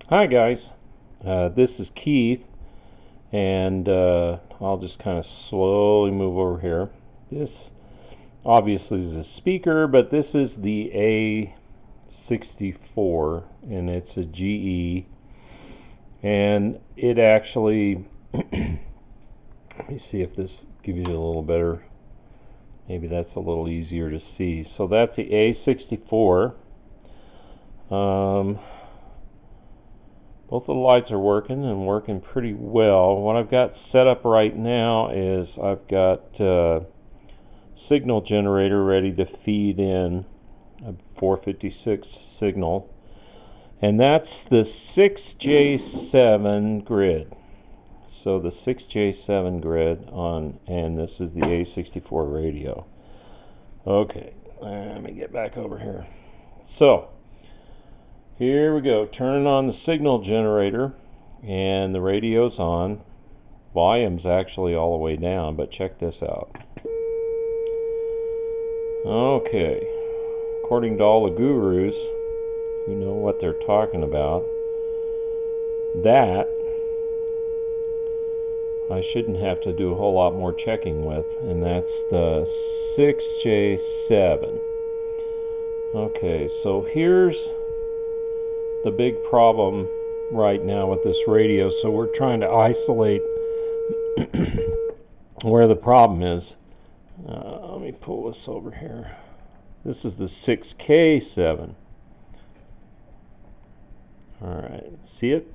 Hi guys, this is Keith, and I'll just kind of slowly move over here. This obviously is a speaker, but this is the A64, and it's a GE, and it actually, let me see if this gives you a little better, maybe that's a little easier to see. So that's the A64. Both of the lights are working and working pretty well. What I've got set up right now is I've got signal generator ready to feed in a 456 signal, and that's the 6J7 grid. So the 6J7 grid on, and this is the A64 radio. Okay, let me get back over here. So here we go, turning on the signal generator, and the radio's on. Volume's actually all the way down, but check this out. Okay, according to all the gurus who know what they're talking about, that I shouldn't have to do a whole lot more checking with, and that's the 6J7. Okay, so here's the big problem right now with this radio. So we're trying to isolate where the problem is. Let me pull this over here. This is the 6K7. Alright, see it?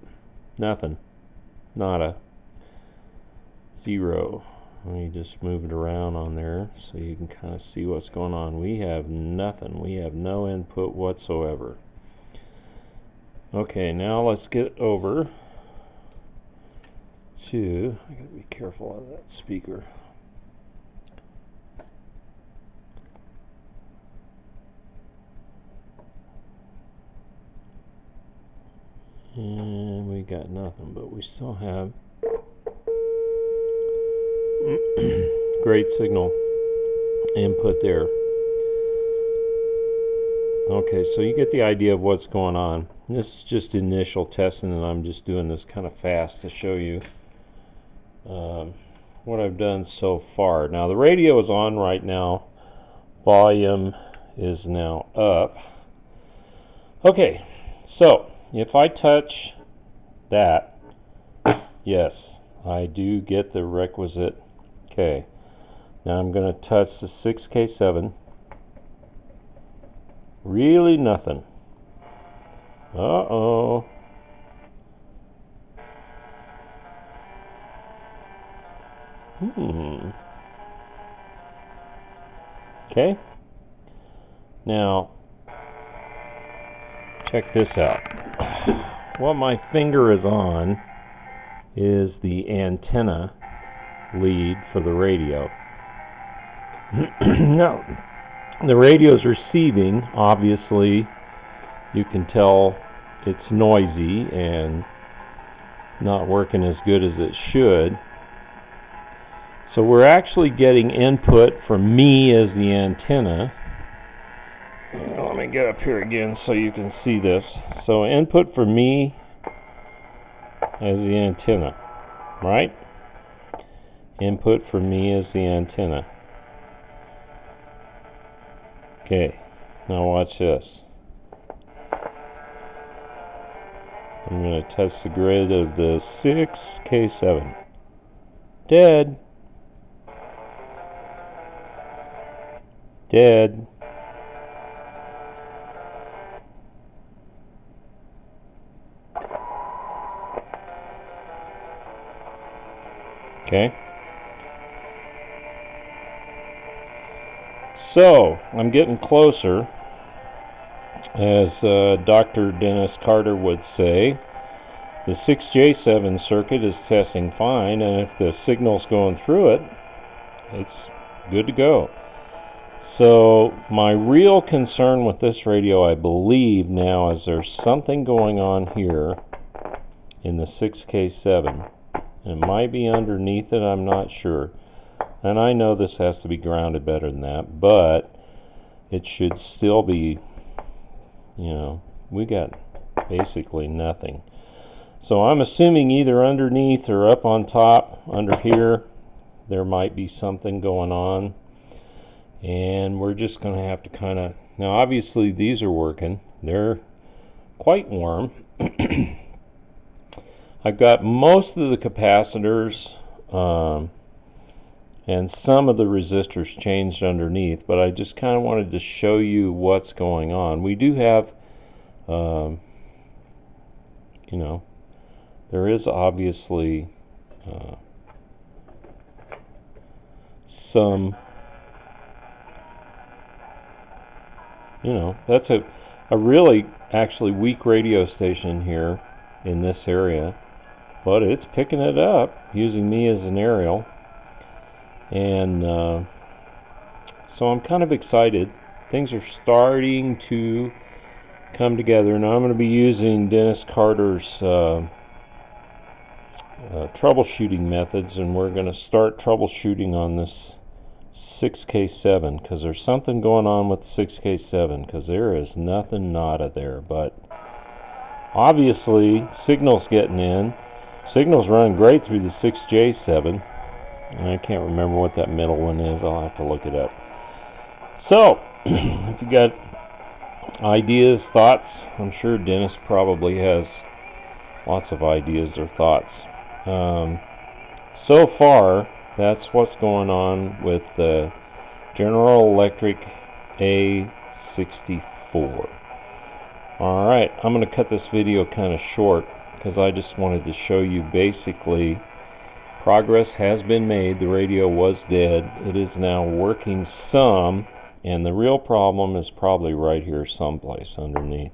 Nothing. Nada. Zero. Let me just move it around on there so you can kind of see what's going on. We have nothing. We have no input whatsoever. Okay, now let's get over to, I gotta be careful of that speaker. And we got nothing, but we still have great signal input there. Okay, so you get the idea of what's going on. This is just initial testing, and I'm just doing this kind of fast to show you what I've done so far. Now the radio is on right now. Volume is now up. Okay, so if I touch that, yes, I do get the requisite. Okay, now I'm going to touch the 6K7. Really nothing. Uh-oh. Okay. Now, check this out. What my finger is on is the antenna lead for the radio. Now, the radio is receiving. Obviously, you can tell it's noisy and not working as good as it should. So we're actually getting input from me as the antenna. Let me get up here again so you can see this. So input for me as the antenna, right? Input for me as the antenna. Okay, now watch this. I'm going to test the grid of the 6K7. Dead. Dead. Okay. So, I'm getting closer. As Dr. Dennis Carter would say, the 6J7 circuit is testing fine, and if the signal's going through it, it's good to go. So my real concern with this radio, I believe now, is there's something going on here in the 6K7. It might be underneath it, I'm not sure. And I know this has to be grounded better than that, but it should still be, we got basically nothing. So I'm assuming either underneath or up on top, under here, there might be something going on. And we're just going to have to kind of, now obviously these are working. They're quite warm. I've got most of the capacitors and some of the resistors changed underneath, but I just kind of wanted to show you what's going on. We do have, you know, there is obviously some, you know, that's a really actually weak radio station here in this area, but it's picking it up using me as an aerial. And so I'm kind of excited. Things are starting to come together. Now I'm going to be using Dennis Carter's troubleshooting methods, and we're going to start troubleshooting on this 6K7 because there's something going on with the 6K7 because there is nothing nada there. But obviously signal's getting in. Signal's running great through the 6J7. I can't remember what that middle one is. I'll have to look it up. So, if you got ideas, thoughts, I'm sure Dennis probably has lots of ideas or thoughts. So far, that's what's going on with the General Electric A64. Alright, I'm going to cut this video kind of short because I just wanted to show you basically progress has been made. The radio was dead. It is now working some, and the real problem is probably right here someplace underneath.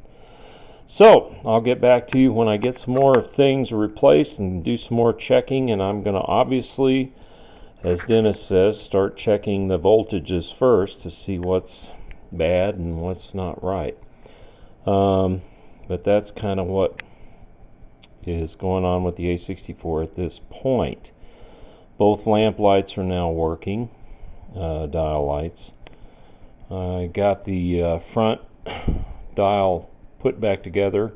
So I'll get back to you when I get some more things replaced and do some more checking, and I'm going to obviously, as Dennis says, start checking the voltages first to see what's bad and what's not right. But that's kind of what is going on with the A64 at this point. Both lamp lights are now working, dial lights. I got the front dial put back together.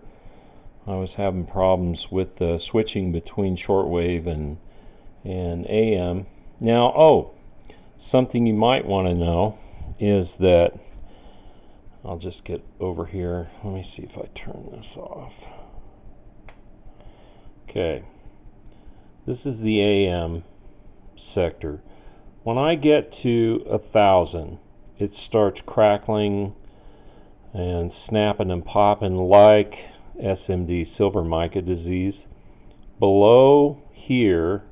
I was having problems with switching between shortwave and AM. Now, something you might want to know is that, I'll just get over here. Let me see if I turn this off. Okay, this is the AM sector. When I get to 1,000, it starts crackling and snapping and popping like SMD, silver mica disease. Below here,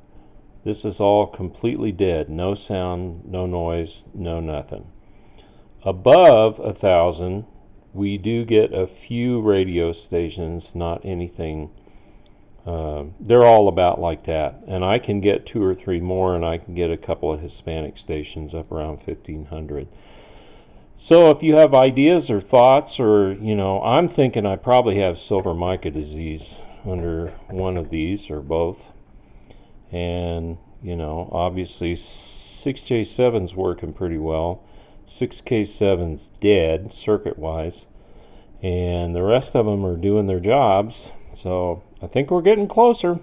this is all completely dead. No sound, no noise, no nothing. Above 1,000, we do get a few radio stations, not anything. They're all about like that, and I can get 2 or 3 more, and I can get a couple of Hispanic stations up around 1,500. So if you have ideas or thoughts, or I'm thinking I probably have silver mica disease under one of these or both, and obviously 6J7's working pretty well. 6K7's dead circuit wise, and the rest of them are doing their jobs. So I think we're getting closer.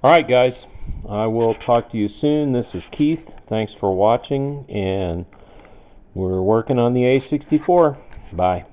Alright guys, I will talk to you soon. This is Keith. Thanks for watching, and we're working on the A64. Bye.